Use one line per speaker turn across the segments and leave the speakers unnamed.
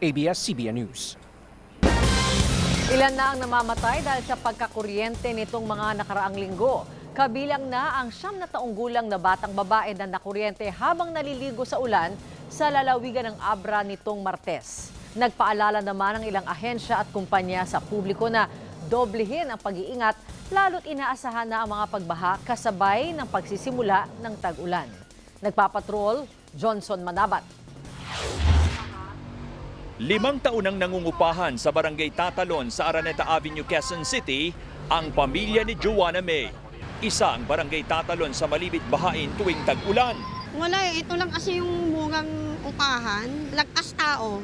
ABS-CBN News.
Ilan na ang namamatay dahil sa pagkakuryente nitong mga nakaraang linggo. Kabilang na ang 9 na taong gulang na batang babae na nakuryente habang naliligo sa ulan sa lalawigan ng Abra nitong Martes. Nagpaalala naman ang ilang ahensya at kumpanya sa publiko na doblehin ang pag-iingat lalo't inaasahan na ang mga pagbaha kasabay ng pagsisimula ng tag-ulan. Nagpapatrol, Johnson Manabat.
5 taon nang nangungupahan sa Barangay Tatalon sa Araneta Avenue, Quezon City, ang pamilya ni Joanna May. Isa ang Barangay Tatalon sa malibit bahain tuwing tag-ulan.
Wala ito lang kasi yung mungang upahan, lagpas tao.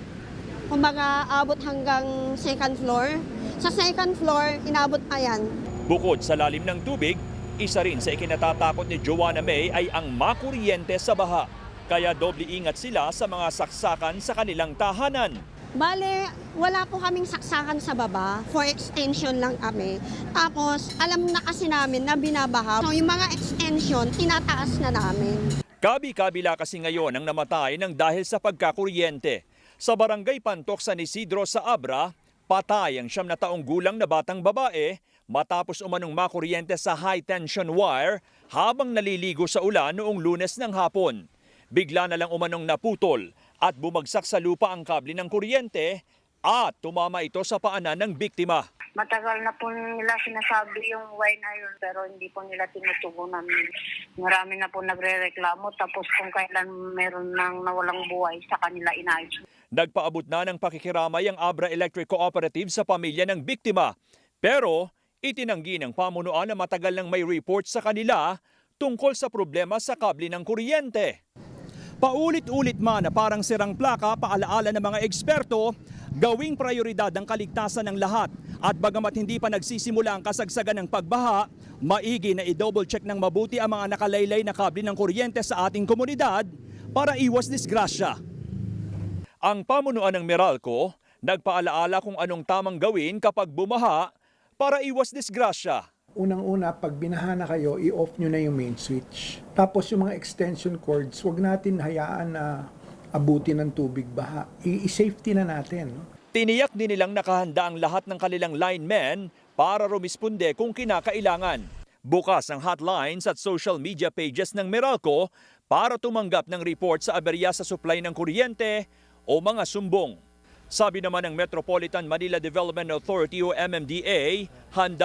Kumbaga abot hanggang second floor. Sa second floor, inabot pa yan.
Bukod sa lalim ng tubig, isa rin sa ikinatatakot ni Joanna May ay ang makuryente sa baha. Kaya doble ingat sila sa mga saksakan sa kanilang tahanan.
Bale, wala po kaming saksakan sa baba. For extension lang kami. Tapos, alam na kasi namin na binabaha. So, yung mga extension, tinataas na namin.
Kabi-kabila kasi ngayon ang namatay ng dahil sa pagkakuryente. Sa Barangay Pantok San Isidro sa Abra, patay ang 9 na taong gulang na batang babae matapos umanong makuryente sa high-tension wire habang naliligo sa ulan noong Lunes ng hapon. Bigla na lang umanong naputol at bumagsak sa lupa ang kable ng kuryente at tumama ito sa paanan ng biktima.
Matagal na po nila sinasabi yung why na yun pero hindi po nila tinutugunan. Marami na po nagre-reklamo tapos kung kailan meron nang nawalang buhay sa kanila inayos.
Nagpaabot na ng pakikiramay ang Abra Electric Cooperative sa pamilya ng biktima. Pero itinanggi ng pamunuan na matagal nang may report sa kanila tungkol sa problema sa kable ng kuryente. Paulit-ulit man na parang sirang plaka, paalaala ng mga eksperto, gawing prioridad ang kaligtasan ng lahat. At bagamat hindi pa nagsisimula ang kasagsagan ng pagbaha, maigi na i-double check ng mabuti ang mga nakalaylay na kable ng kuryente sa ating komunidad para iwas disgrasya. Ang pamunuan ng Meralco, nagpaalaala kung anong tamang gawin kapag bumaha para iwas disgrasya.
Unang-una, pag binaha na kayo, i-off nyo na yung main switch. Tapos yung mga extension cords, wag natin hayaan na abutin ng tubig baha. I-safety na natin. No?
Tiniyak din nilang nakahanda ang lahat ng kanilang linemen para rumisponde kung kinakailangan. Bukas ang hotlines at social media pages ng Meralco para tumanggap ng report sa aberya sa supply ng kuryente o mga sumbong. Sabi naman ng Metropolitan Manila Development Authority o MMDA, handa